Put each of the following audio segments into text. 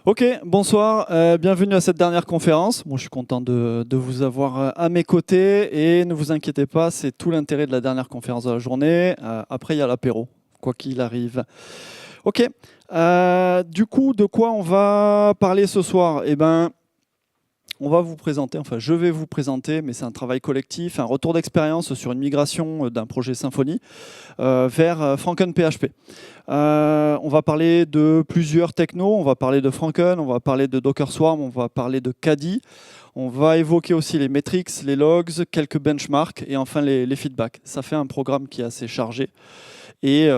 Ok, bonsoir, bienvenue à cette dernière conférence. Bon, je suis content de vous avoir à mes côtés et ne vous inquiétez pas, c'est tout l'intérêt de la dernière conférence de la journée. Après, il y a l'apéro, quoi qu'il arrive. Ok, du coup, de quoi on va parler ce soir? Eh ben, on va vous présenter, enfin je vais vous présenter, mais c'est un travail collectif, un retour d'expérience sur une migration d'un projet Symfony vers FrankenPHP. On va parler de plusieurs technos, on va parler de Franken, on va parler de Docker Swarm, on va parler de Caddy, on va évoquer aussi les metrics, les logs, quelques benchmarks et enfin les feedbacks. Ça fait un programme qui est assez chargé et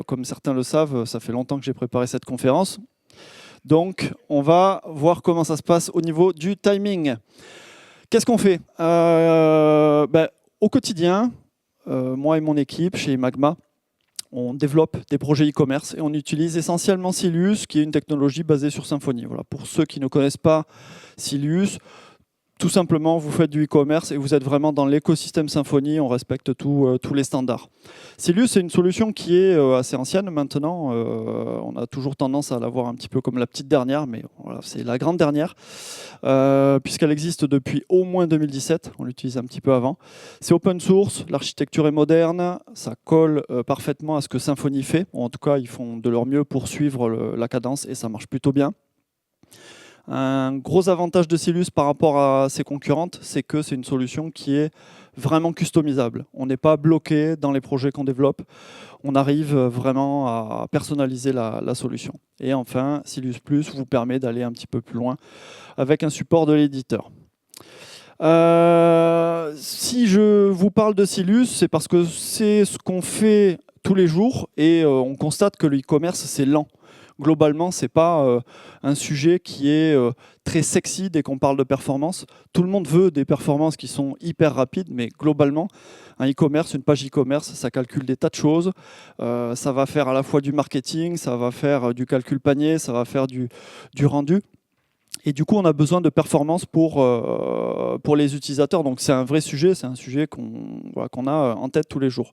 comme certains le savent, ça fait longtemps que j'ai préparé cette conférence. Donc on va voir comment ça se passe au niveau du timing. Qu'est-ce qu'on fait au quotidien, moi et mon équipe chez Magma, on développe des projets e-commerce et on utilise essentiellement Silius, qui est une technologie basée sur Symfony. Voilà. Pour ceux qui ne connaissent pas Silius, tout simplement, vous faites du e-commerce et vous êtes vraiment dans l'écosystème Symfony, on respecte tous les standards. Silius, c'est une solution qui est assez ancienne maintenant. On a toujours tendance à la voir un petit peu comme la petite dernière, mais voilà, c'est la grande dernière, puisqu'elle existe depuis au moins 2017. On l'utilise un petit peu avant. C'est open source, l'architecture est moderne, ça colle parfaitement à ce que Symfony fait. En tout cas, ils font de leur mieux pour suivre la cadence et ça marche plutôt bien. Un gros avantage de Silius par rapport à ses concurrentes, c'est que c'est une solution qui est vraiment customisable. On n'est pas bloqué dans les projets qu'on développe. On arrive vraiment à personnaliser la solution. Et enfin, Silius Plus vous permet d'aller un petit peu plus loin avec un support de l'éditeur. Si je vous parle de Silius, c'est parce que c'est ce qu'on fait tous les jours et on constate que le e-commerce, c'est lent. Globalement, ce n'est pas un sujet qui est très sexy dès qu'on parle de performance. Tout le monde veut des performances qui sont hyper rapides, mais globalement, un e-commerce, une page e-commerce, ça calcule des tas de choses. Ça va faire à la fois du marketing, ça va faire du calcul panier, ça va faire du rendu. Et du coup, on a besoin de performance pour les utilisateurs. Donc c'est un vrai sujet, c'est un sujet qu'on a en tête tous les jours.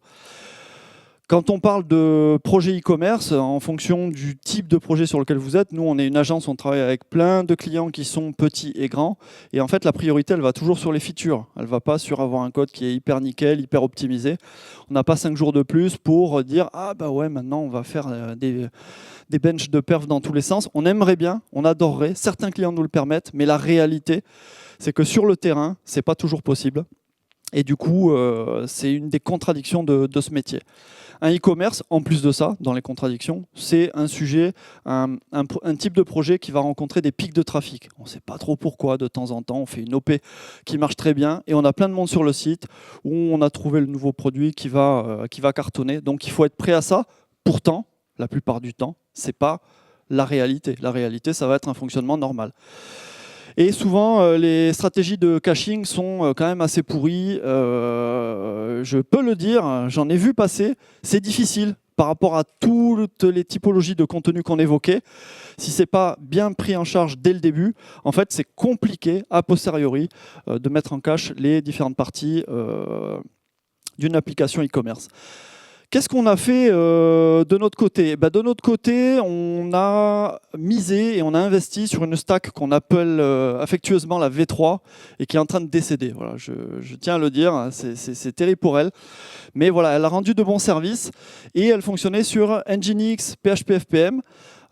Quand on parle de projet e-commerce, en fonction du type de projet sur lequel vous êtes, nous, on est une agence, on travaille avec plein de clients qui sont petits et grands. Et en fait, la priorité, elle va toujours sur les features. Elle ne va pas sur avoir un code qui est hyper nickel, hyper optimisé. On n'a pas 5 jours de plus pour dire « Ah bah ouais, maintenant, on va faire des benches de perf dans tous les sens ». On aimerait bien, on adorerait, certains clients nous le permettent, mais la réalité, c'est que sur le terrain, ce n'est pas toujours possible. Et du coup, c'est une des contradictions de ce métier. Un e-commerce, en plus de ça, dans les contradictions, c'est un sujet, un type de projet qui va rencontrer des pics de trafic. On ne sait pas trop pourquoi, de temps en temps, on fait une OP qui marche très bien et on a plein de monde sur le site où on a trouvé le nouveau produit qui va cartonner. Donc il faut être prêt à ça. Pourtant, la plupart du temps, ce n'est pas la réalité. La réalité, ça va être un fonctionnement normal. Et souvent, les stratégies de caching sont quand même assez pourries. Je peux le dire, j'en ai vu passer. C'est difficile par rapport à toutes les typologies de contenu qu'on évoquait. Si ce n'est pas bien pris en charge dès le début, en fait, c'est compliqué, a posteriori, de mettre en cache les différentes parties d'une application e-commerce. Qu'est-ce qu'on a fait de notre côté? De notre côté, on a misé et on a investi sur une stack qu'on appelle affectueusement la V3 et qui est en train de décéder. Voilà, je tiens à le dire, c'est terrible pour elle. Mais voilà, elle a rendu de bons services et elle fonctionnait sur Nginx, PHP FPM.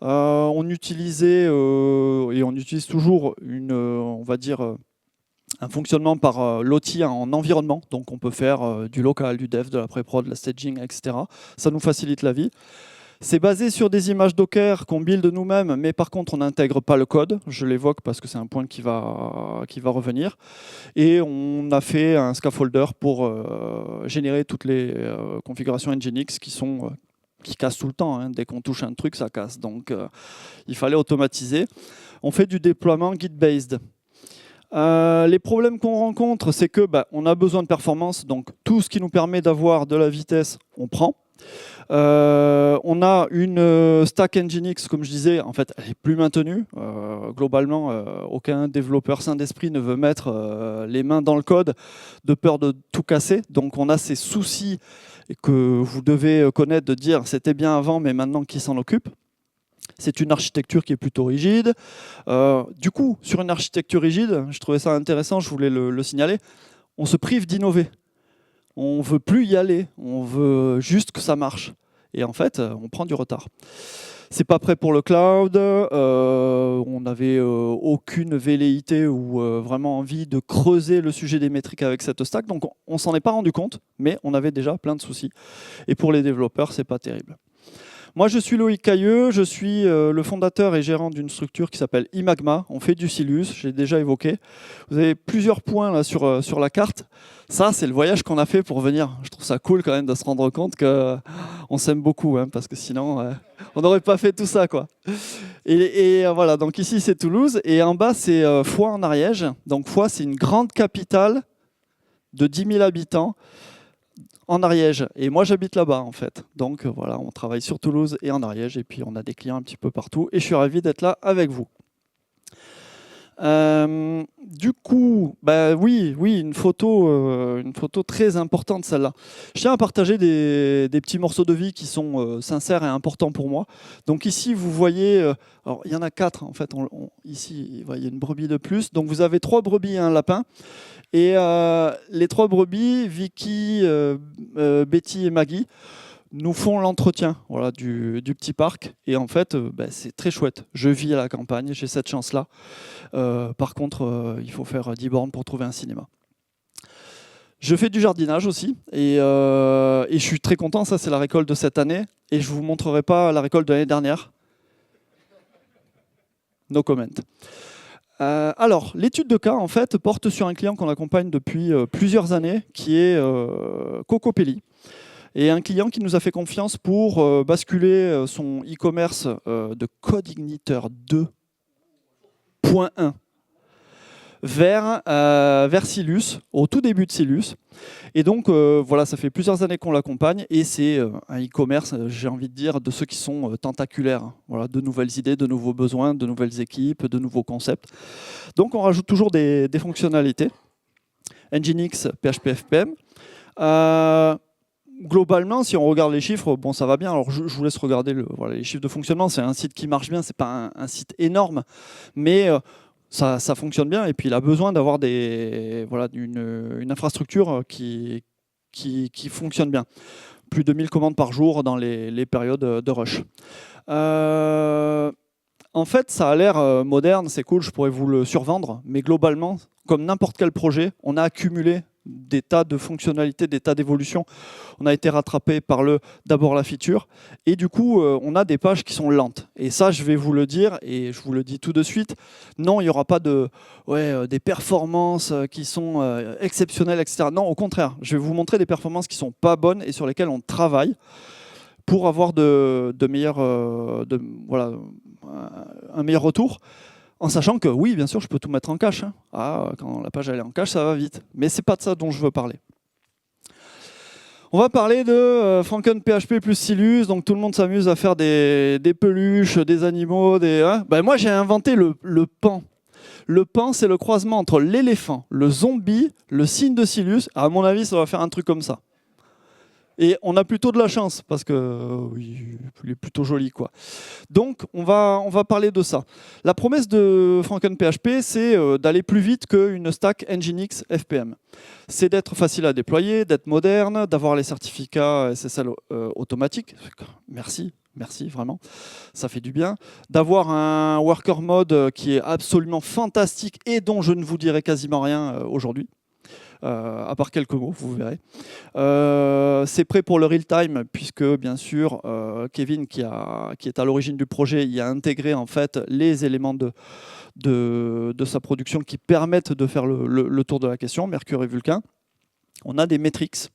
On utilisait et on utilise toujours on va dire, un fonctionnement par l'outil en environnement. Donc on peut faire du local, du dev, de la pré-prod, de la staging, etc. Ça nous facilite la vie. C'est basé sur des images Docker qu'on build nous-mêmes, mais par contre on n'intègre pas le code. Je l'évoque parce que c'est un point qui va revenir. Et on a fait un scaffolder pour générer toutes les configurations Nginx qui cassent tout le temps. Hein. Dès qu'on touche un truc, ça casse. Donc il fallait automatiser. On fait du déploiement Git-based. Les problèmes qu'on rencontre, c'est que on a besoin de performance, donc tout ce qui nous permet d'avoir de la vitesse, on prend. On a une stack Nginx, comme je disais, en fait, elle est plus maintenue. Globalement, aucun développeur sain d'esprit ne veut mettre les mains dans le code de peur de tout casser. Donc on a ces soucis que vous devez connaître de dire c'était bien avant, mais maintenant qui s'en occupe. C'est une architecture qui est plutôt rigide. Du coup, sur une architecture rigide, je trouvais ça intéressant, je voulais le signaler, on se prive d'innover. On ne veut plus y aller, on veut juste que ça marche. Et en fait, on prend du retard. C'est pas prêt pour le cloud, on n'avait aucune velléité ou vraiment envie de creuser le sujet des métriques avec cette stack, donc on s'en est pas rendu compte, mais on avait déjà plein de soucis. Et pour les développeurs, c'est pas terrible. Moi, je suis Loïc Cailleux, je suis le fondateur et gérant d'une structure qui s'appelle Imagma. On fait du Silus, j'ai déjà évoqué. Vous avez plusieurs points là sur la carte. Ça, c'est le voyage qu'on a fait pour venir. Je trouve ça cool quand même de se rendre compte qu'on s'aime beaucoup, hein, parce que sinon, on n'aurait pas fait tout ça, quoi. Et voilà, donc ici, c'est Toulouse. Et en bas, c'est Foix en Ariège. Donc Foix, c'est une grande capitale de 10 000 habitants. En Ariège. Et moi, j'habite là-bas, en fait. Donc, voilà, on travaille sur Toulouse et en Ariège. Et puis, on a des clients un petit peu partout. Et je suis ravi d'être là avec vous. Du coup, bah oui, une photo très importante, celle-là. Je tiens à partager des petits morceaux de vie qui sont sincères et importants pour moi. Donc ici, vous voyez, alors il y en a 4, en fait. Ici, il y a une brebis de plus. Donc, vous avez 3 brebis et un lapin. Et les 3 brebis, Vicky, Betty et Maggie, nous font l'entretien, voilà, du petit parc. Et en fait, c'est très chouette. Je vis à la campagne, j'ai cette chance-là. Par contre, il faut faire 10 bornes pour trouver un cinéma. Je fais du jardinage aussi. Et je suis très content. Ça, c'est la récolte de cette année. Et je ne vous montrerai pas la récolte de l'année dernière. No comment. Alors, l'étude de cas, en fait, porte sur un client qu'on accompagne depuis plusieurs années, qui est Cocopelli. Et un client qui nous a fait confiance pour basculer son e-commerce de Code Igniteur 2.1 vers Silus, au tout début de Silus. Et donc, voilà, ça fait plusieurs années qu'on l'accompagne et c'est un e-commerce, j'ai envie de dire, de ceux qui sont tentaculaires. Voilà, de nouvelles idées, de nouveaux besoins, de nouvelles équipes, de nouveaux concepts. Donc, on rajoute toujours des fonctionnalités. Nginx, PHP FPM. Globalement, si on regarde les chiffres, bon, ça va bien. Alors, je vous laisse regarder les chiffres de fonctionnement. C'est un site qui marche bien, c'est pas un site énorme, mais ça fonctionne bien. Et puis, il a besoin d'avoir une infrastructure qui fonctionne bien. Plus de 1000 commandes par jour dans les périodes de rush. En fait, ça a l'air moderne, c'est cool, je pourrais vous le survendre, mais globalement, comme n'importe quel projet, on a accumulé des tas de fonctionnalités, des tas d'évolutions. On a été rattrapé par d'abord la feature, et du coup, on a des pages qui sont lentes. Et ça, je vais vous le dire, et je vous le dis tout de suite, non, il n'y aura pas des performances qui sont exceptionnelles, etc. Non, au contraire, je vais vous montrer des performances qui ne sont pas bonnes et sur lesquelles on travaille pour avoir un meilleur retour. En sachant que, oui, bien sûr, je peux tout mettre en cache. Hein. Quand la page elle est en cache, ça va vite. Mais ce n'est pas de ça dont je veux parler. On va parler de FrankenPHP plus Silus. Donc tout le monde s'amuse à faire des peluches, des animaux. Moi, j'ai inventé le pan. Le pan, c'est le croisement entre l'éléphant, le zombie, le cygne de Silus. À mon avis, ça va faire un truc comme ça. Et on a plutôt de la chance, parce que oui, il est plutôt joli, quoi. Donc, on va parler de ça. La promesse de FrankenPHP, c'est d'aller plus vite qu'une stack Nginx FPM. C'est d'être facile à déployer, d'être moderne, d'avoir les certificats SSL automatiques. Merci, vraiment. Ça fait du bien. D'avoir un worker mode qui est absolument fantastique et dont je ne vous dirai quasiment rien aujourd'hui. À part quelques mots, vous verrez. C'est prêt pour le real-time, puisque bien sûr, Kevin, qui est à l'origine du projet, y a intégré en fait les éléments de sa production qui permettent de faire le tour de la question, Mercure et Vulcain. On a des metrics,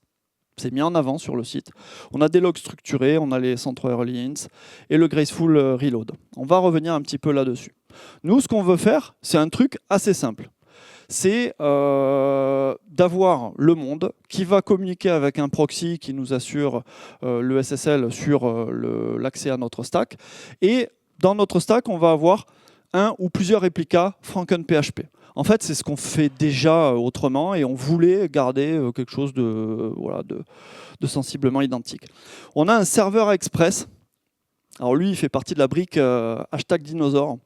c'est mis en avant sur le site. On a des logs structurés, on a les central early hints et le graceful reload. On va revenir un petit peu là-dessus. Nous, ce qu'on veut faire, c'est un truc assez simple. C'est d'avoir le monde qui va communiquer avec un proxy qui nous assure le SSL sur l'accès à notre stack. Et dans notre stack, on va avoir un ou plusieurs réplicas FrankenPHP. En fait, c'est ce qu'on fait déjà autrement et on voulait garder quelque chose de sensiblement identique. On a un serveur express. Alors lui, il fait partie de la brique #dinosaure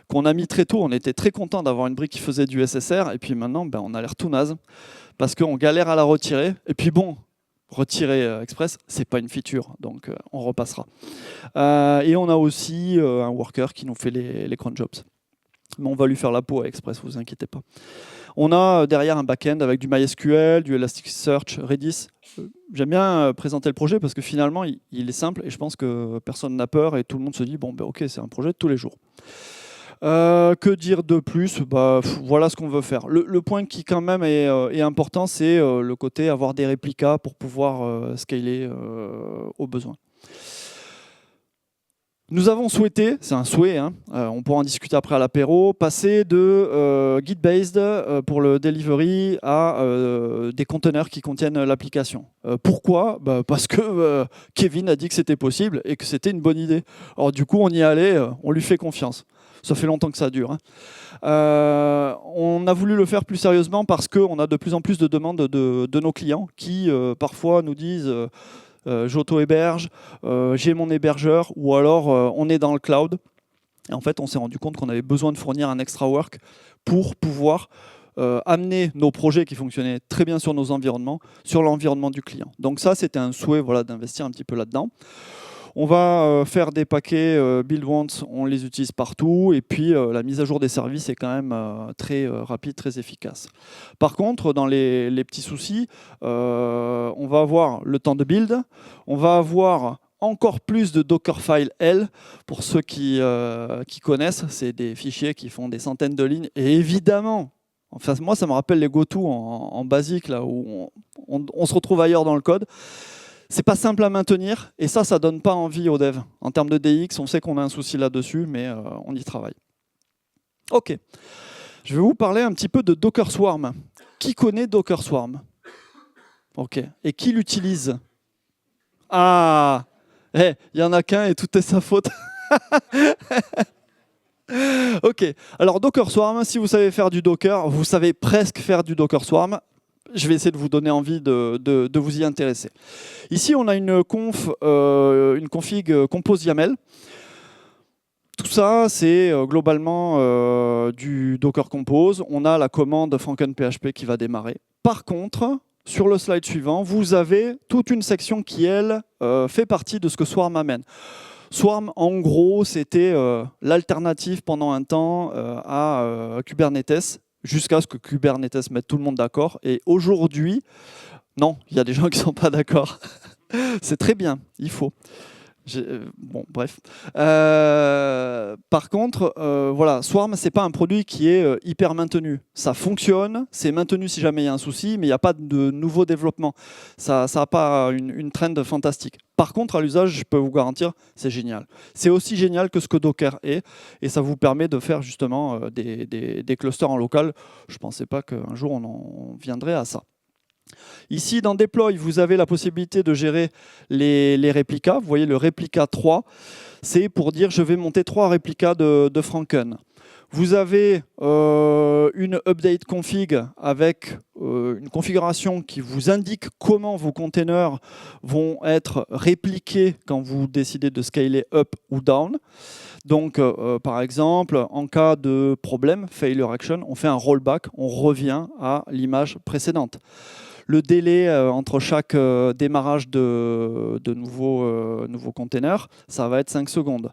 qu'on a mis très tôt. On était très content d'avoir une brique qui faisait du SSR, et puis maintenant, ben, on a l'air tout naze parce qu'on galère à la retirer. Et puis bon, retirer express, c'est pas une feature, donc on repassera. Et on a aussi un worker qui nous fait les cron jobs. Mais on va lui faire la peau à Express, vous inquiétez pas. On a derrière un back-end avec du MySQL, du Elasticsearch, Redis. J'aime bien présenter le projet parce que finalement, il est simple et je pense que personne n'a peur et tout le monde se dit, bon, ben, ok, c'est un projet de tous les jours. Que dire de plus? Bah, voilà ce qu'on veut faire. Le point qui quand même est important, c'est le côté avoir des réplicas pour pouvoir scaler aux besoins. Nous avons souhaité, c'est un souhait, hein, on pourra en discuter après à l'apéro, passer de Git-based pour le delivery à des conteneurs qui contiennent l'application. Pourquoi? Bah, parce que Kevin a dit que c'était possible et que c'était une bonne idée. Alors du coup, on y allait, on lui fait confiance. Ça fait longtemps que ça dure. Hein. On a voulu le faire plus sérieusement parce qu'on a de plus en plus de demandes de nos clients qui parfois nous disent j'auto-héberge, j'ai mon hébergeur, ou alors on est dans le cloud. Et en fait, on s'est rendu compte qu'on avait besoin de fournir un extra work pour pouvoir amener nos projets qui fonctionnaient très bien sur nos environnements, sur l'environnement du client. Donc ça, c'était un souhait voilà, d'investir un petit peu là-dedans. On va faire des paquets build once, on les utilise partout, et puis la mise à jour des services est quand même très rapide, très efficace. Par contre, dans les petits soucis, on va avoir le temps de build, on va avoir encore plus de Dockerfile L. Pour ceux qui connaissent, c'est des fichiers qui font des centaines de lignes, et évidemment, enfin, moi ça me rappelle les GoTo en basique, là où on se retrouve ailleurs dans le code. C'est pas simple à maintenir et ça donne pas envie aux devs. En termes de DX, on sait qu'on a un souci là-dessus, mais on y travaille. Ok, je vais vous parler un petit peu de Docker Swarm. Qui connaît Docker Swarm? Ok, et qui l'utilise? Ah, il y en a qu'un et tout est sa faute. Ok, alors Docker Swarm, si vous savez faire du Docker, vous savez presque faire du Docker Swarm. Je vais essayer de vous donner envie de vous y intéresser. Ici, on a une config compose YAML. Tout ça, c'est globalement du Docker Compose. On a la commande frankenphp qui va démarrer. Par contre, sur le slide suivant, vous avez toute une section qui, elle, fait partie de ce que Swarm amène. Swarm, en gros, c'était l'alternative pendant un temps à Kubernetes, jusqu'à ce que Kubernetes mette tout le monde d'accord. Et aujourd'hui, non, il y a des gens qui ne sont pas d'accord. C'est très bien, il faut. Bon, bref. Par contre, voilà, Swarm, ce n'est pas un produit qui est hyper maintenu. Ça fonctionne, c'est maintenu si jamais il y a un souci, mais il n'y a pas de nouveau développement. Ça n'a pas une trend fantastique. Par contre, à l'usage, je peux vous garantir, c'est génial. C'est aussi génial que ce que Docker est, et ça vous permet de faire justement des clusters en local. Je ne pensais pas qu'un jour on en viendrait à ça. Ici, dans Deploy, vous avez la possibilité de gérer les réplicas. Vous voyez le réplica 3, c'est pour dire je vais monter 3 réplicas de Franken. Vous avez une update config avec une configuration qui vous indique comment vos containers vont être répliqués quand vous décidez de scaler up ou down. Donc, par exemple, en cas de problème, failure action, on fait un rollback, on revient à l'image précédente. Le délai entre chaque démarrage de nouveaux containers, ça va être 5 secondes.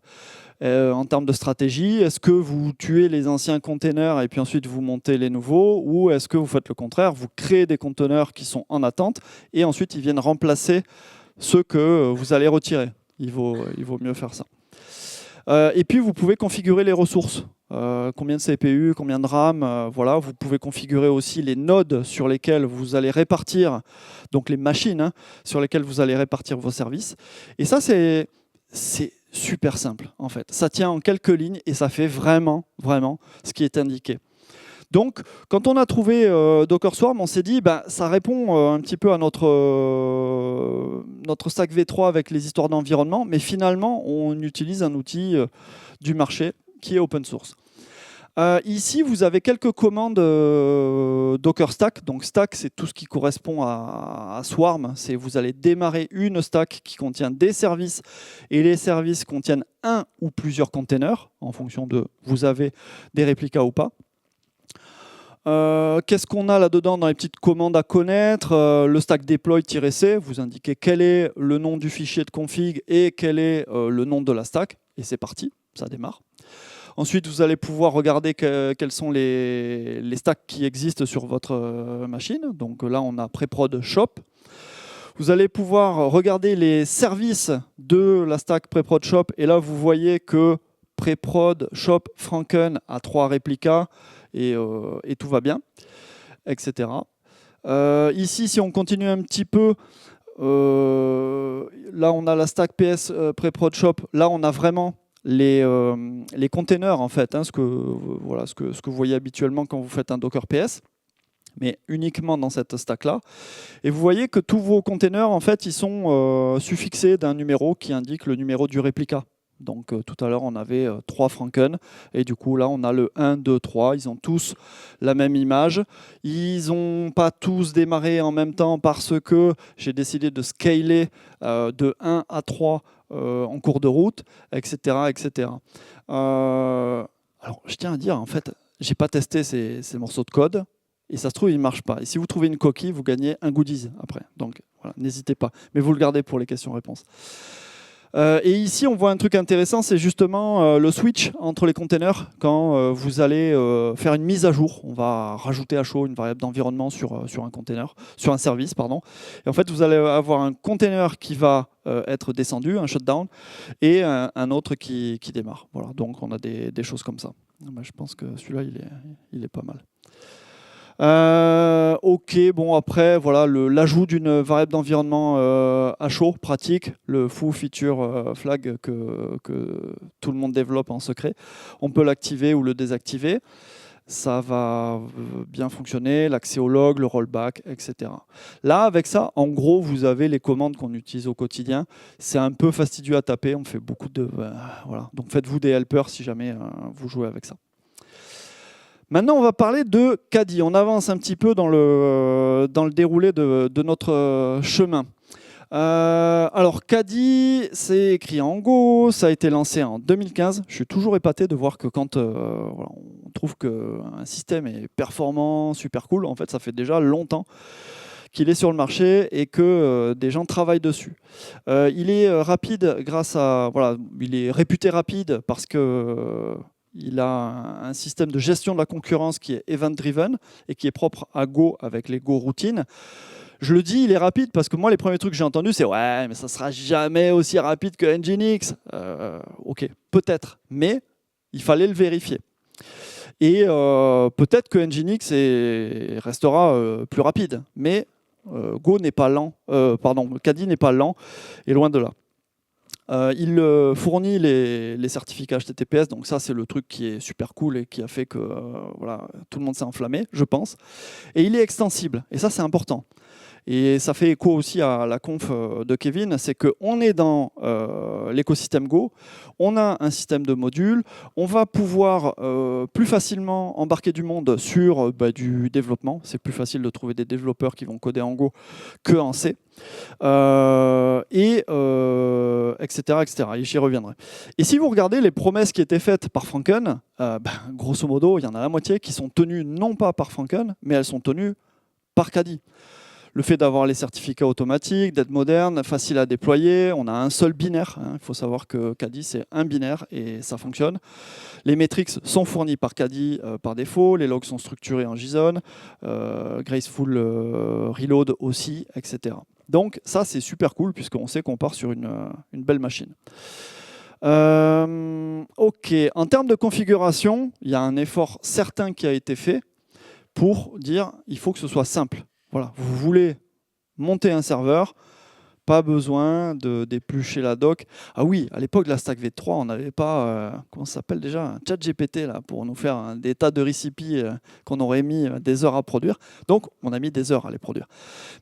En termes de stratégie, est-ce que vous tuez les anciens containers et puis ensuite vous montez les nouveaux, ou est-ce que vous faites le contraire, vous créez des containers qui sont en attente et ensuite ils viennent remplacer ceux que vous allez retirer? Il vaut mieux faire ça. Et puis vous pouvez configurer les ressources. Combien de CPU, combien de RAM, voilà. Vous pouvez configurer aussi les nodes sur lesquels vous allez répartir, donc les machines hein, sur lesquelles vous allez répartir vos services. Et ça, c'est super simple, en fait. Ça tient en quelques lignes et ça fait vraiment ce qui est indiqué. Donc, quand on a trouvé Docker Swarm, on s'est dit, ça répond un petit peu à notre stack V3 avec les histoires d'environnement, mais finalement, on utilise un outil du marché qui est open source. Ici, vous avez quelques commandes Docker Stack. Donc Stack, c'est tout ce qui correspond à Swarm. Vous allez démarrer une stack qui contient des services et les services contiennent un ou plusieurs containers en fonction de vous avez des réplicas ou pas. Qu'est-ce qu'on a là-dedans dans les petites commandes à connaître? Le stack deploy-c, vous indiquez quel est le nom du fichier de config et quel est le nom de la stack. Et c'est parti, ça démarre. Ensuite, vous allez pouvoir regarder quels sont les stacks qui existent sur votre machine. Donc là, on a Preprod Shop. Vous allez pouvoir regarder les services de la stack Preprod Shop. Et là, vous voyez que Preprod Shop Franken a 3 réplicas et tout va bien, etc. Ici, si on continue un petit peu, là, on a la stack PS Preprod Shop. Là, on a vraiment les containers, en fait, hein, ce que vous voyez habituellement quand vous faites un Docker PS, mais uniquement dans cette stack-là. Et vous voyez que tous vos containers, en fait, ils sont suffixés d'un numéro qui indique le numéro du réplica. Donc tout à l'heure, on avait 3 Franken, et du coup, là, on a le 1, 2, 3. Ils ont tous la même image. Ils n'ont pas tous démarré en même temps parce que j'ai décidé de scaler de 1 à 3 en cours de route, etc. etc. Alors, je tiens à dire, en fait, je n'ai pas testé ces morceaux de code, et ça se trouve, ils ne marchent pas. Et si vous trouvez une coquille, vous gagnez un goodies après. Donc, voilà, n'hésitez pas. Mais vous le gardez pour les questions-réponses. Et ici, on voit un truc intéressant, c'est justement le switch entre les containers. Quand vous allez faire une mise à jour, on va rajouter à chaud une variable d'environnement sur un container, sur un service, pardon. Et en fait, vous allez avoir un container qui va être descendu, un shutdown, et un autre qui démarre. Voilà, donc on a des choses comme ça. Je pense que celui-là, il est pas mal. Ok, bon après, voilà, l'ajout d'une variable d'environnement à chaud, pratique, le foo feature flag que tout le monde développe en secret. On peut l'activer ou le désactiver. Ça va bien fonctionner, l'accès au log, le rollback, etc. Là, avec ça, en gros, vous avez les commandes qu'on utilise au quotidien. C'est un peu fastidieux à taper, on fait beaucoup de... voilà. Donc faites-vous des helpers si jamais vous jouez avec ça. Maintenant, on va parler de Kadi. On avance un petit peu dans le déroulé de notre chemin. Alors, Kadi, c'est écrit en Go, ça a été lancé en 2015. Je suis toujours épaté de voir que quand voilà, on trouve qu'un système est performant, super cool, en fait, ça fait déjà longtemps qu'il est sur le marché et que des gens travaillent dessus. Il est rapide grâce à... Voilà, il est réputé rapide parce que... il a un système de gestion de la concurrence qui est event-driven et qui est propre à Go avec les Go routines. Je le dis, il est rapide parce que moi, les premiers trucs que j'ai entendus, c'est « ouais, mais ça ne sera jamais aussi rapide que Nginx ». Ok, peut-être, mais il fallait le vérifier. Et peut-être que Nginx restera plus rapide, mais Go n'est pas lent, Kadi n'est pas lent, et loin de là. Il fournit les certificats HTTPS, donc ça c'est le truc qui est super cool et qui a fait que voilà, tout le monde s'est enflammé, je pense. Et il est extensible, et ça c'est important. Et ça fait écho aussi à la conf de Kevin, c'est qu'on est dans l'écosystème Go, on a un système de modules, on va pouvoir plus facilement embarquer du monde sur du développement. C'est plus facile de trouver des développeurs qui vont coder en Go que en C, etc., etc. Et j'y reviendrai. Et si vous regardez les promesses qui étaient faites par Franken, grosso modo, il y en a la moitié qui sont tenues non pas par Franken, mais elles sont tenues par Kadi. Le fait d'avoir les certificats automatiques, d'être moderne, facile à déployer, on a un seul binaire. Il faut savoir que Kadi, c'est un binaire et ça fonctionne. Les metrics sont fournis par Kadi par défaut, les logs sont structurés en JSON, Graceful Reload aussi, etc. Donc ça, c'est super cool puisqu'on sait qu'on part sur une belle machine. Ok, en termes de configuration, il y a un effort certain qui a été fait pour dire il faut que ce soit simple. Voilà, vous voulez monter un serveur, pas besoin d'éplucher la doc. Ah oui, à l'époque de la Stack V3, on n'avait pas, comment ça s'appelle déjà, un chat GPT là, pour nous faire des tas de récipients qu'on aurait mis des heures à produire. Donc, on a mis des heures à les produire.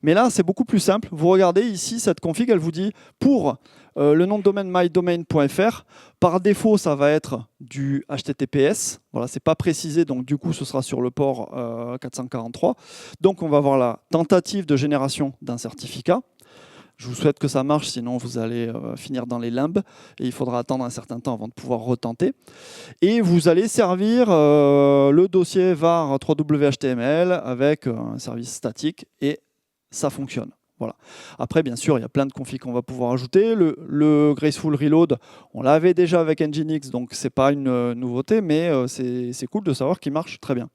Mais là, c'est beaucoup plus simple. Vous regardez ici, cette config, elle vous dit, pour Le nom de domaine mydomain.fr. Par défaut, ça va être du HTTPS. Voilà, c'est pas précisé, donc du coup, ce sera sur le port 443. Donc, on va avoir la tentative de génération d'un certificat. Je vous souhaite que ça marche, sinon vous allez finir dans les limbes et il faudra attendre un certain temps avant de pouvoir retenter. Et vous allez servir le dossier var 3w.html avec un service statique et ça fonctionne. Voilà. Après, bien sûr, il y a plein de configs qu'on va pouvoir ajouter. Le Graceful Reload, on l'avait déjà avec Nginx, donc ce n'est pas une nouveauté, mais c'est cool de savoir qu'il marche très bien.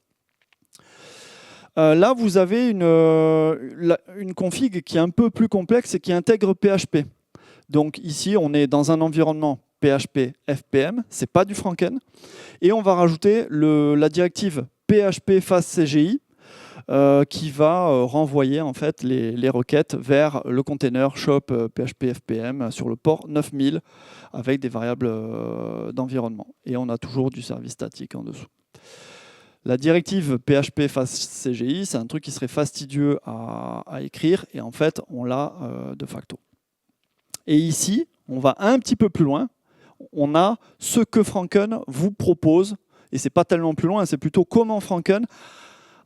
Là, vous avez une config qui est un peu plus complexe et qui intègre PHP. Donc ici, on est dans un environnement PHP FPM, ce n'est pas du Franken. Et on va rajouter la directive PHP FastCGI qui va renvoyer en fait les requêtes vers le container shop PHP FPM sur le port 9000 avec des variables d'environnement. Et on a toujours du service statique en dessous. La directive PHP FastCGI, c'est un truc qui serait fastidieux à écrire et en fait, on l'a de facto. Et ici, on va un petit peu plus loin. On a ce que Franken vous propose, et c'est pas tellement plus loin, c'est plutôt comment Franken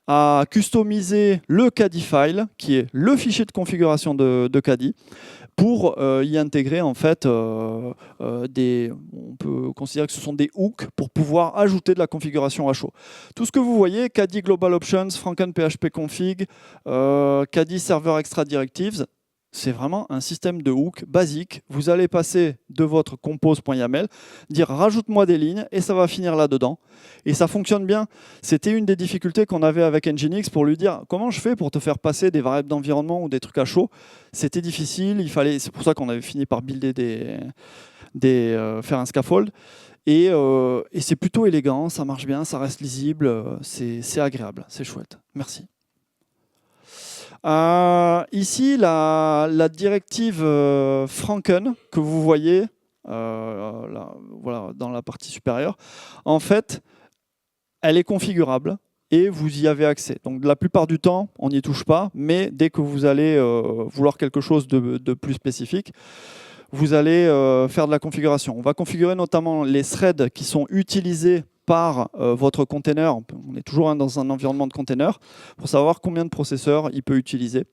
a customisé le Caddy file, qui est le fichier de configuration de Caddy, pour y intégrer en fait on peut considérer que ce sont des hooks pour pouvoir ajouter de la configuration à chaud. Tout ce que vous voyez, Caddy Global Options, Franken PHP Config, Caddy Server Extra Directives, c'est vraiment un système de hook basique. Vous allez passer de votre compose.yaml, dire rajoute-moi des lignes et ça va finir là-dedans. Et ça fonctionne bien. C'était une des difficultés qu'on avait avec Nginx pour lui dire comment je fais pour te faire passer des variables d'environnement ou des trucs à chaud. C'était difficile. C'est pour ça qu'on avait fini par builder faire un scaffold. Et c'est plutôt élégant, ça marche bien, ça reste lisible, c'est agréable, c'est chouette. Merci. Ici, la directive Franken que vous voyez voilà, dans la partie supérieure, en fait, elle est configurable et vous y avez accès. Donc la plupart du temps, on n'y touche pas, mais dès que vous allez vouloir quelque chose de plus spécifique, vous allez faire de la configuration. On va configurer notamment les threads qui sont utilisés par votre container. On est toujours dans un environnement de container pour savoir combien de processeurs il peut utiliser.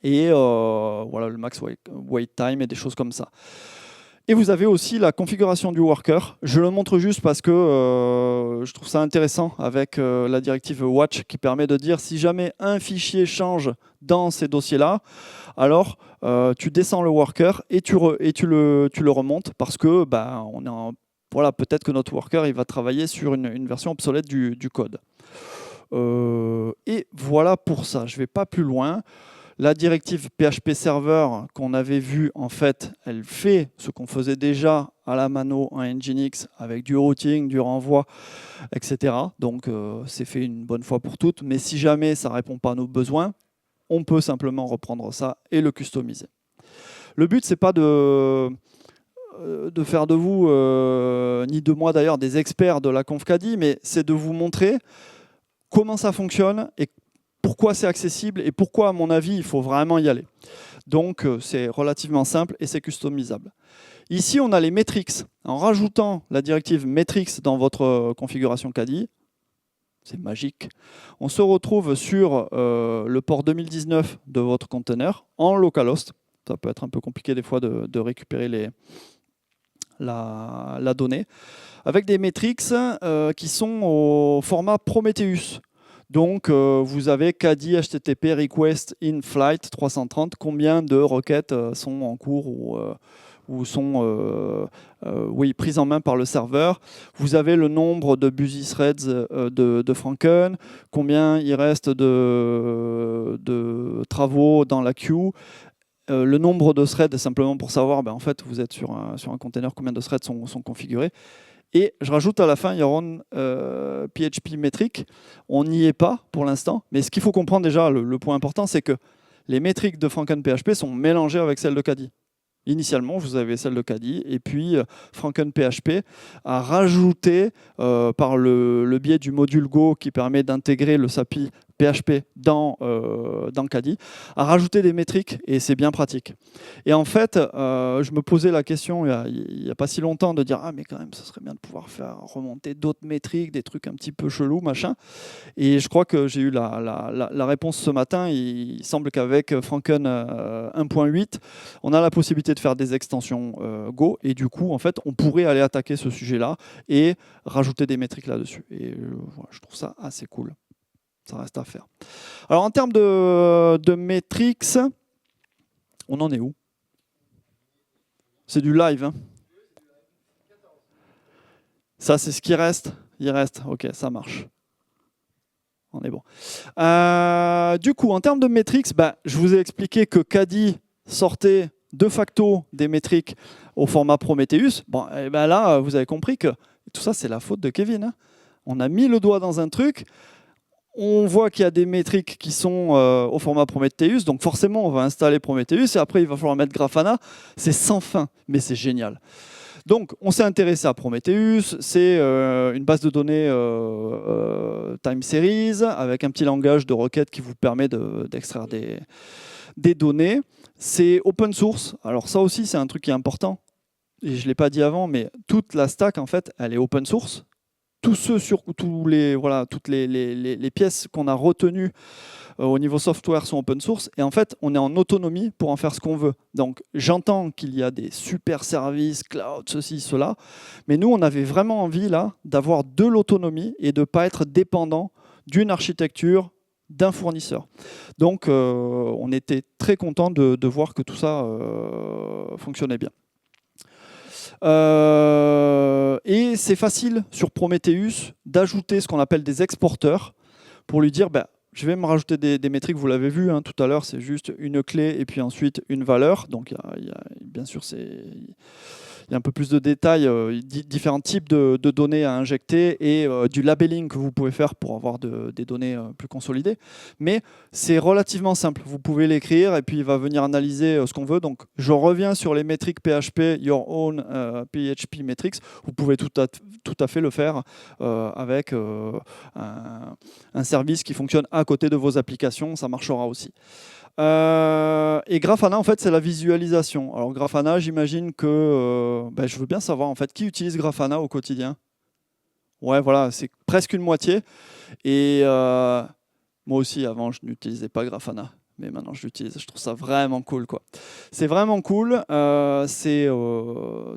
Et voilà, le max wait time et des choses comme ça. Et vous avez aussi la configuration du worker. Je le montre juste parce que je trouve ça intéressant avec la directive watch qui permet de dire si jamais un fichier change dans ces dossiers-là, alors tu descends le worker et tu le remontes parce que voilà, peut-être que notre worker il va travailler sur une version obsolète du code. Et voilà pour ça. Je ne vais pas plus loin. La directive PHP Server qu'on avait vue, en fait, elle fait ce qu'on faisait déjà à la mano en Nginx avec du routing, du renvoi, etc. Donc, c'est fait une bonne fois pour toutes. Mais si jamais ça ne répond pas à nos besoins, on peut simplement reprendre ça et le customiser. Le but, ce n'est pas de faire de vous, ni de moi d'ailleurs, des experts de la conf Caddy, mais c'est de vous montrer comment ça fonctionne et pourquoi c'est accessible et pourquoi, à mon avis, il faut vraiment y aller. Donc, c'est relativement simple et c'est customisable. Ici, on a les metrics. En rajoutant la directive metrics dans votre configuration Caddy, c'est magique, on se retrouve sur le port 2019 de votre container en localhost. Ça peut être un peu compliqué des fois de récupérer la donnée, avec des metrics qui sont au format Prometheus. Donc, vous avez Caddy HTTP request in flight 330. Combien de requêtes sont en cours ou sont prises en main par le serveur. Vous avez le nombre de busy threads de Franken, combien il reste de travaux dans la queue. Le nombre de threads, simplement pour savoir, en fait, vous êtes sur un container, combien de threads sont configurés. Et je rajoute à la fin, Yaron PHP métrique. On n'y est pas pour l'instant, mais ce qu'il faut comprendre déjà, le point important, c'est que les métriques de Franken PHP sont mélangées avec celles de Caddy. Initialement, vous avez celle de Caddy, et puis Franken PHP a rajouté, par le biais du module Go qui permet d'intégrer le SAPI PHP dans Caddy, à rajouter des métriques, et c'est bien pratique. Et en fait, je me posais la question il n'y a pas si longtemps de dire « Ah, mais quand même, ça serait bien de pouvoir faire remonter d'autres métriques, des trucs un petit peu chelous, machin ». Et je crois que j'ai eu la réponse ce matin. Il semble qu'avec Franken 1.8, on a la possibilité de faire des extensions Go, et du coup, en fait, on pourrait aller attaquer ce sujet-là et rajouter des métriques là-dessus. Et voilà, je trouve ça assez cool. Ça reste à faire. Alors, en termes de métriques, on en est où? C'est du live, hein? Ça, c'est ce qui reste? Il reste. OK, ça marche. On est bon. Du coup, en termes de métriques, je vous ai expliqué que Caddy sortait de facto des métriques au format Prometheus. Bon, et là, vous avez compris que tout ça, c'est la faute de Kevin, hein. On a mis le doigt dans un truc. On voit qu'il y a des métriques qui sont au format Prometheus, donc forcément, on va installer Prometheus, et après, il va falloir mettre Grafana. C'est sans fin, mais c'est génial. Donc, on s'est intéressé à Prometheus. C'est une base de données time series avec un petit langage de requête qui vous permet d'extraire des données. C'est open source. Alors ça aussi, c'est un truc qui est important. Et je ne l'ai pas dit avant, mais toute la stack, en fait, elle est open source. Toutes les pièces qu'on a retenues au niveau software sont open source, et en fait, on est en autonomie pour en faire ce qu'on veut. Donc, j'entends qu'il y a des super services, cloud, ceci, cela, mais nous, on avait vraiment envie là d'avoir de l'autonomie et de ne pas être dépendant d'une architecture, d'un fournisseur. Donc, on était très content de voir que tout ça fonctionnait bien. Et c'est facile sur Prometheus d'ajouter ce qu'on appelle des exporteurs pour lui dire je vais me rajouter des métriques, vous l'avez vu tout à l'heure, c'est juste une clé et puis ensuite une valeur. Donc bien sûr, il y a un peu plus de détails, différents types de données à injecter et du labeling que vous pouvez faire pour avoir des données plus consolidées. Mais c'est relativement simple. Vous pouvez l'écrire et puis il va venir analyser ce qu'on veut. Donc je reviens sur les métriques PHP, Your Own PHP Metrics. Vous pouvez tout à fait le faire avec un service qui fonctionne à côté de vos applications. Ça marchera aussi. Et Grafana, en fait, c'est la visualisation. Alors Grafana, j'imagine que je veux bien savoir en fait qui utilise Grafana au quotidien. Ouais, voilà, c'est presque une moitié. Et moi aussi, avant, je n'utilisais pas Grafana, mais maintenant je l'utilise. Je trouve ça vraiment cool, quoi. C'est vraiment cool. C'est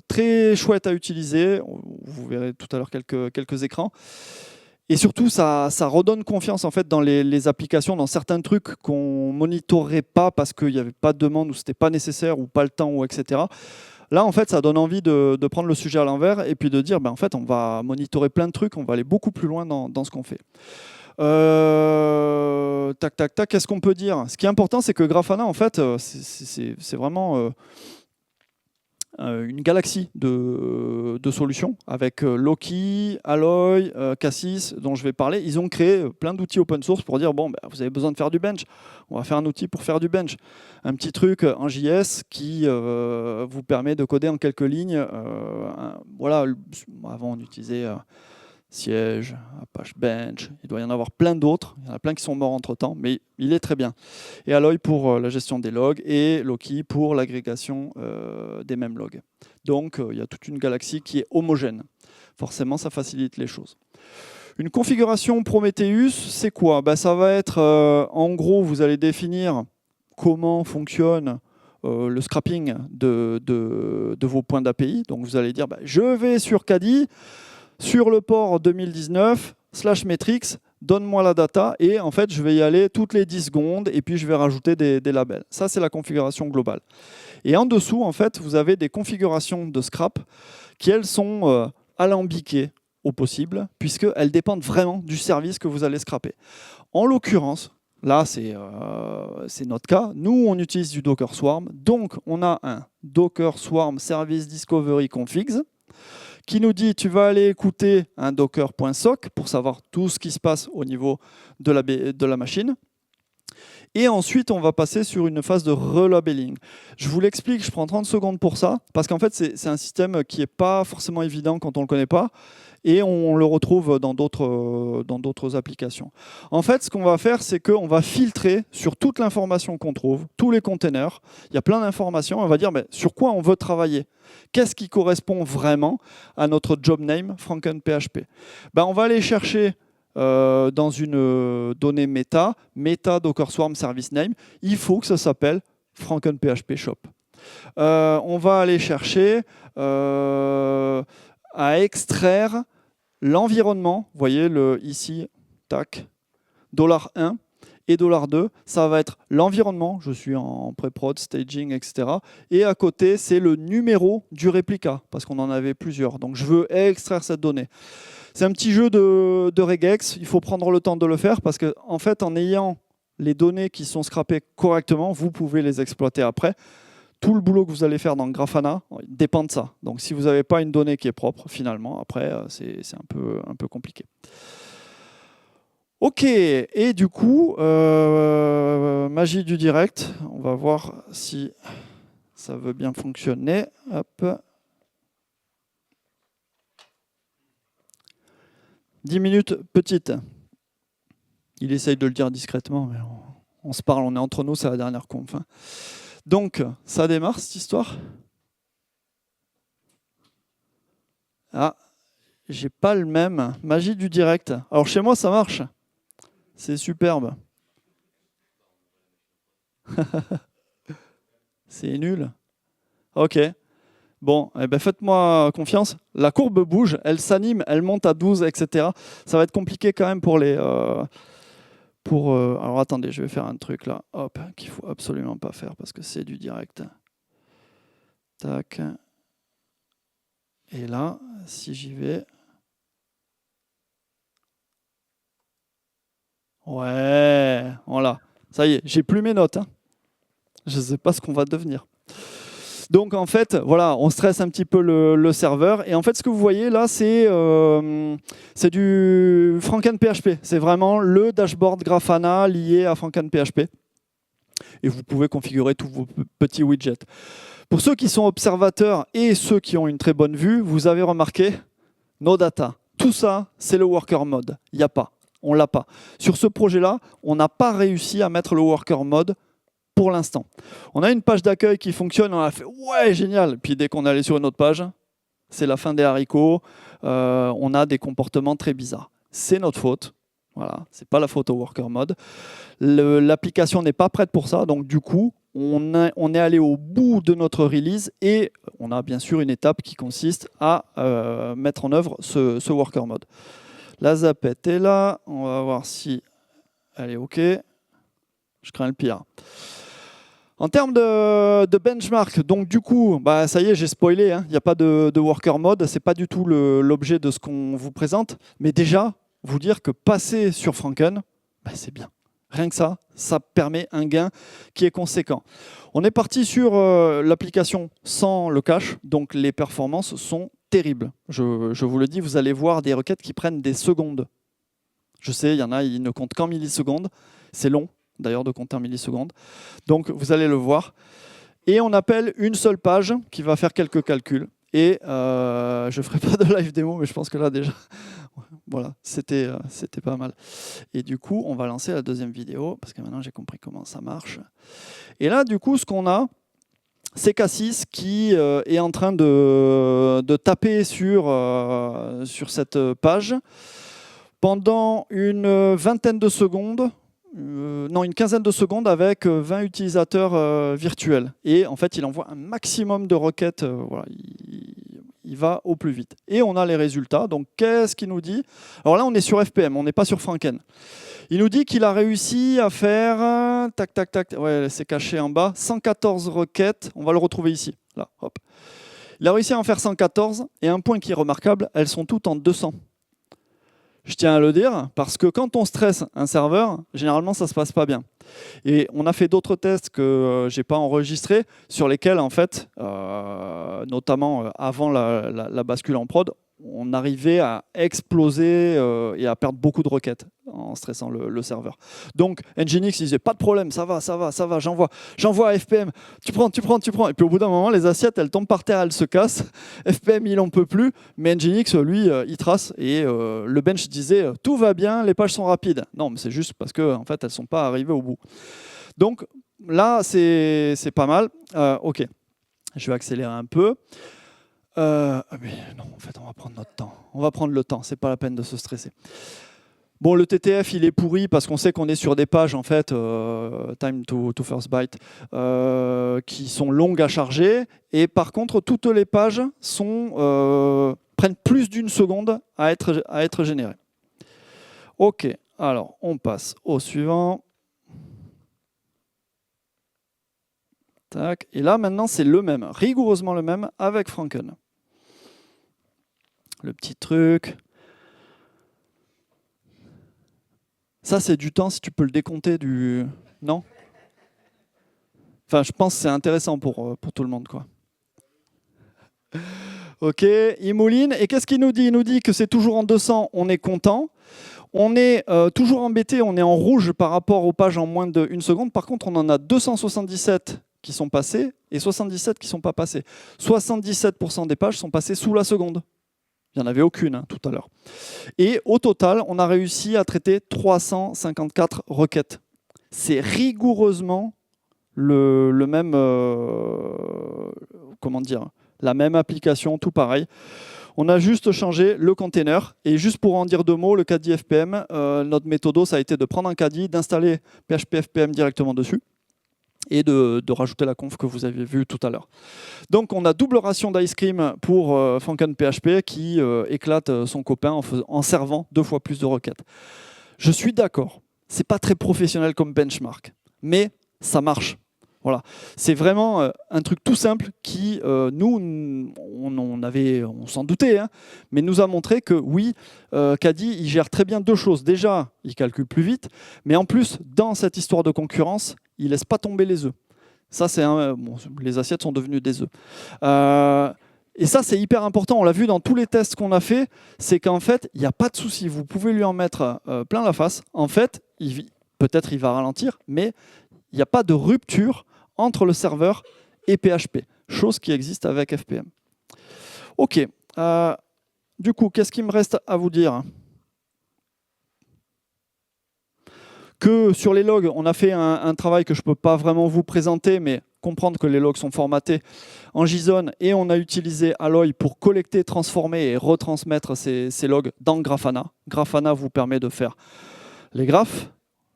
très chouette à utiliser. Vous verrez tout à l'heure quelques écrans. Et surtout, ça redonne confiance en fait dans les applications, dans certains trucs qu'on monitorait pas parce qu'il n'y avait pas de demande ou c'était pas nécessaire ou pas le temps ou etc. Là, en fait, ça donne envie de prendre le sujet à l'envers et puis de dire, en fait, on va monitorer plein de trucs, on va aller beaucoup plus loin dans ce qu'on fait. Qu'est-ce qu'on peut dire? Ce qui est important, c'est que Grafana, en fait, c'est vraiment une galaxie de solutions avec Loki, Alloy, Cassis, dont je vais parler. Ils ont créé plein d'outils open source pour dire vous avez besoin de faire du bench, on va faire un outil pour faire du bench. Un petit truc en JS qui vous permet de coder en quelques lignes. Voilà, avant on utilisait Siège, Apache Bench, il doit y en avoir plein d'autres, il y en a plein qui sont morts entre-temps, mais il est très bien. Et Alloy pour la gestion des logs et Loki pour l'agrégation des mêmes logs. Donc il y a toute une galaxie qui est homogène. Forcément, ça facilite les choses. Une configuration Prometheus, c'est quoi? Ça va être, en gros, vous allez définir comment fonctionne le scrapping de vos points d'API. Donc vous allez dire, je vais sur Caddy, sur le port 2019, /metrics, donne-moi la data, et en fait, je vais y aller toutes les 10 secondes, et puis je vais rajouter des labels. Ça, c'est la configuration globale. Et en dessous, en fait, vous avez des configurations de scrap qui, elles, sont alambiquées au possible, puisqu'elles dépendent vraiment du service que vous allez scraper. En l'occurrence, là, c'est notre cas. Nous, on utilise du Docker Swarm, donc on a un Docker Swarm Service Discovery Configs, qui nous dit tu vas aller écouter un docker.soc pour savoir tout ce qui se passe au niveau de la machine. Et ensuite, on va passer sur une phase de relabeling. Je vous l'explique, je prends 30 secondes pour ça, parce qu'en fait, c'est un système qui n'est pas forcément évident quand on ne le connaît pas, et on le retrouve dans d'autres applications. En fait, ce qu'on va faire, c'est qu'on va filtrer sur toute l'information qu'on trouve, tous les containers. Il y a plein d'informations, on va dire mais sur quoi on veut travailler. Qu'est-ce qui correspond vraiment à notre job name FrankenPHP? On va aller chercher dans une donnée méta Docker Swarm Service Name, il faut que ça s'appelle FrankenPHP Shop. On va aller chercher à extraire l'environnement. Vous voyez ici, tac, $1 et $2, ça va être l'environnement. Je suis en pré-prod, staging, etc. Et à côté, c'est le numéro du réplica, parce qu'on en avait plusieurs. Donc je veux extraire cette donnée. C'est un petit jeu de regex, il faut prendre le temps de le faire, parce qu'en fait, en ayant les données qui sont scrappées correctement, vous pouvez les exploiter après. Tout le boulot que vous allez faire dans Grafana dépend de ça. Donc si vous n'avez pas une donnée qui est propre, finalement, après, c'est un peu compliqué. Ok, et du coup, magie du direct, on va voir si ça veut bien fonctionner. Hop. 10 minutes petite. Il essaye de le dire discrètement, mais on se parle, on est entre nous, c'est la dernière conf. Hein. Donc, ça démarre cette histoire. Ah, j'ai pas le même. Magie du direct. Alors chez moi, ça marche. C'est superbe. C'est nul. Ok. Bon, eh ben faites-moi confiance. La courbe bouge, elle s'anime, elle monte à 12, etc. Ça va être compliqué quand même pour les... alors attendez, je vais faire un truc là, hop, qu'il ne faut absolument pas faire parce que c'est du direct. Tac. Et là, si j'y vais... Ouais, voilà. Ça y est, j'ai plus mes notes. Hein. Je ne sais pas ce qu'on va devenir. Donc en fait, voilà, on stresse un petit peu le serveur. Et en fait, ce que vous voyez là, c'est du FrankenPHP. C'est vraiment le dashboard Grafana lié à FrankenPHP. Et vous pouvez configurer tous vos petits widgets. Pour ceux qui sont observateurs et ceux qui ont une très bonne vue, vous avez remarqué nos data. Tout ça, c'est le worker mode. Il n'y a pas. On ne l'a pas. Sur ce projet-là, on n'a pas réussi à mettre le worker mode pour l'instant. On a une page d'accueil qui fonctionne, on a fait « ouais, génial !» Puis dès qu'on est allé sur une autre page, c'est la fin des haricots, on a des comportements très bizarres. C'est notre faute, voilà, c'est pas la faute au worker mode. L'application n'est pas prête pour ça, donc du coup, on est allé au bout de notre release et on a bien sûr une étape qui consiste à mettre en œuvre ce worker mode. La zapette est là, on va voir si elle est OK. Je crains le pire. En termes de benchmark, donc du coup, ça y est, j'ai spoilé, hein, il n'y a pas de worker mode, ce n'est pas du tout l'objet de ce qu'on vous présente, mais déjà, vous dire que passer sur Franken, c'est bien. Rien que ça permet un gain qui est conséquent. On est parti sur l'application sans le cache, donc les performances sont terribles. Je vous le dis, vous allez voir des requêtes qui prennent des secondes. Je sais, il y en a, ils ne comptent qu'en millisecondes, c'est long. D'ailleurs de compter en millisecondes. Donc vous allez le voir. Et on appelle une seule page qui va faire quelques calculs. Et je ne ferai pas de live démo, mais je pense que là déjà, voilà, c'était pas mal. Et du coup, on va lancer la deuxième vidéo, parce que maintenant j'ai compris comment ça marche. Et là, du coup, ce qu'on a, c'est Cassis qui est en train de taper sur cette page pendant une vingtaine de secondes. Une quinzaine de secondes avec 20 utilisateurs virtuels. Et en fait, il envoie un maximum de requêtes. Voilà, il va au plus vite. Et on a les résultats. Donc, qu'est-ce qu'il nous dit? Alors là, on est sur FPM, on n'est pas sur Franken. Il nous dit qu'il a réussi à faire, tac, tac, tac, ouais, c'est caché en bas, 114 requêtes. On va le retrouver ici. Là, hop. Il a réussi à en faire 114. Et un point qui est remarquable, elles sont toutes en 200. Je tiens à le dire, parce que quand on stresse un serveur, généralement, ça ne se passe pas bien. Et on a fait d'autres tests que je n'ai pas enregistrés, sur lesquels, en fait, notamment avant la bascule en prod, on arrivait à exploser et à perdre beaucoup de requêtes. en stressant le serveur. Donc Nginx disait pas de problème, ça va, j'envoie à FPM, tu prends. Et puis au bout d'un moment, les assiettes, elles tombent par terre, elles se cassent. FPM, il en peut plus, mais Nginx, lui, il trace. Et le bench disait tout va bien, les pages sont rapides. Non, mais c'est juste parce que en fait, elles sont pas arrivées au bout. Donc là, c'est pas mal. Ok, je vais accélérer un peu. Mais non, en fait, on va prendre notre temps. On va prendre le temps, c'est pas la peine de se stresser. Bon, le TTF, il est pourri parce qu'on sait qu'on est sur des pages, en fait, time to first byte, qui sont longues à charger. Et par contre, toutes les pages prennent plus d'une seconde à être générées. OK, alors on passe au suivant. Tac. Et là, maintenant, c'est le même, rigoureusement le même, avec Franken. Le petit truc. Ça, c'est du temps, si tu peux le décompter du... Non? Enfin, je pense que c'est intéressant pour tout le monde, quoi. OK, il mouline. Et qu'est-ce qu'il nous dit? Il nous dit que c'est toujours en 200, on est content. On est toujours embêté, on est en rouge par rapport aux pages en moins d'1 seconde. Par contre, on en a 277 qui sont passées et 77 qui ne sont pas passées. 77% des pages sont passées sous la seconde. Il n'y en avait aucune tout à l'heure. Et au total, on a réussi à traiter 354 requêtes. C'est rigoureusement le même, comment dire, la même application, tout pareil. On a juste changé le container. Et juste pour en dire 2 mots, le Caddy FPM, notre méthode, ça a été de prendre un Caddy, d'installer PHP FPM directement dessus et de rajouter la conf que vous avez vue tout à l'heure. Donc on a double ration d'ice cream pour Franken PHP qui éclate son copain en servant 2 fois plus de requêtes. Je suis d'accord, c'est pas très professionnel comme benchmark, mais ça marche. Voilà. C'est vraiment un truc tout simple qui, nous, on s'en doutait, hein, mais nous a montré que oui, Caddy, il gère très bien 2 choses. Déjà, il calcule plus vite, mais en plus, dans cette histoire de concurrence, il ne laisse pas tomber les œufs. Ça, c'est bon, les assiettes sont devenues des œufs. Et ça, c'est hyper important. On l'a vu dans tous les tests qu'on a fait, c'est qu'en fait, il n'y a pas de souci. Vous pouvez lui en mettre plein la face. En fait, peut-être il va ralentir, mais il n'y a pas de rupture entre le serveur et PHP, chose qui existe avec FPM. OK. Du coup, qu'est-ce qu'il me reste à vous dire? Que sur les logs, on a fait un travail que je ne peux pas vraiment vous présenter, mais comprendre que les logs sont formatés en JSON et on a utilisé Alloy pour collecter, transformer et retransmettre ces logs dans Grafana. Grafana vous permet de faire les graphes,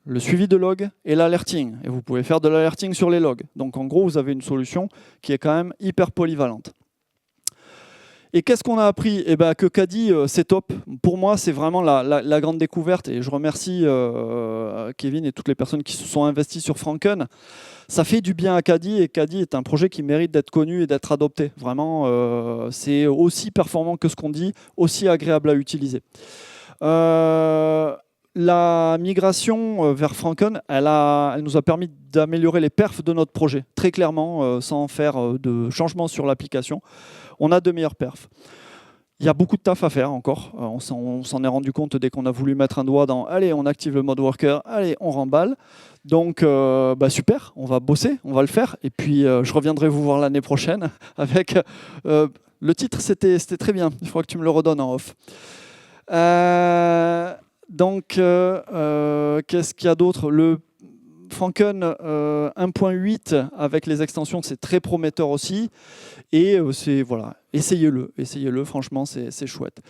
le suivi de logs et l'alerting. Et vous pouvez faire de l'alerting sur les logs. Donc en gros, vous avez une solution qui est quand même hyper polyvalente. Et qu'est-ce qu'on a appris? Eh ben, que Caddy, c'est top. Pour moi, c'est vraiment la grande découverte. Et je remercie Kevin et toutes les personnes qui se sont investies sur Franken. Ça fait du bien à Caddy. Et Caddy est un projet qui mérite d'être connu et d'être adopté. Vraiment, c'est aussi performant que ce qu'on dit, aussi agréable à utiliser. La migration vers Franken, elle nous a permis d'améliorer les perfs de notre projet, très clairement, sans faire de changement sur l'application. On a de meilleures perfs. Il y a beaucoup de taf à faire encore. On s'en est rendu compte dès qu'on a voulu mettre un doigt dans « Allez, on active le mode worker, allez, on remballe ». Donc, super, on va bosser, on va le faire. Et puis, je reviendrai vous voir l'année prochaine avec... le titre, c'était très bien. Il faudra que tu me le redonnes en off. Donc, qu'est-ce qu'il y a d'autre? Le Franken 1.8 avec les extensions, c'est très prometteur aussi. Et voilà, essayez-le, franchement, c'est chouette.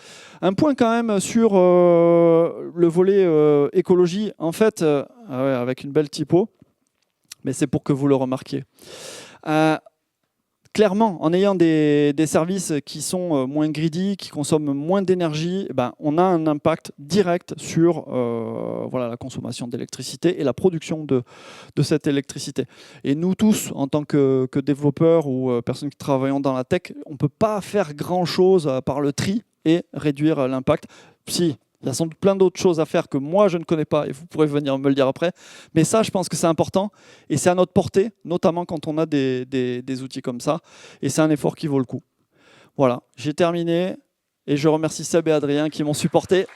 Un point quand même sur le volet écologie, en fait, avec une belle typo, mais c'est pour que vous le remarquiez. Clairement, en ayant des services qui sont moins greedy, qui consomment moins d'énergie, on a un impact direct sur voilà, la consommation d'électricité et la production de cette électricité. Et nous tous, en tant que développeurs ou personnes qui travaillent dans la tech, on ne peut pas faire grand-chose par le tri et réduire l'impact. Si, il y a sans doute plein d'autres choses à faire que moi, je ne connais pas, et vous pourrez venir me le dire après. Mais ça, je pense que c'est important, et c'est à notre portée, notamment quand on a des outils comme ça, et c'est un effort qui vaut le coup. Voilà, j'ai terminé, et je remercie Seb et Adrien qui m'ont supporté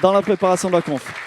dans la préparation de la conf.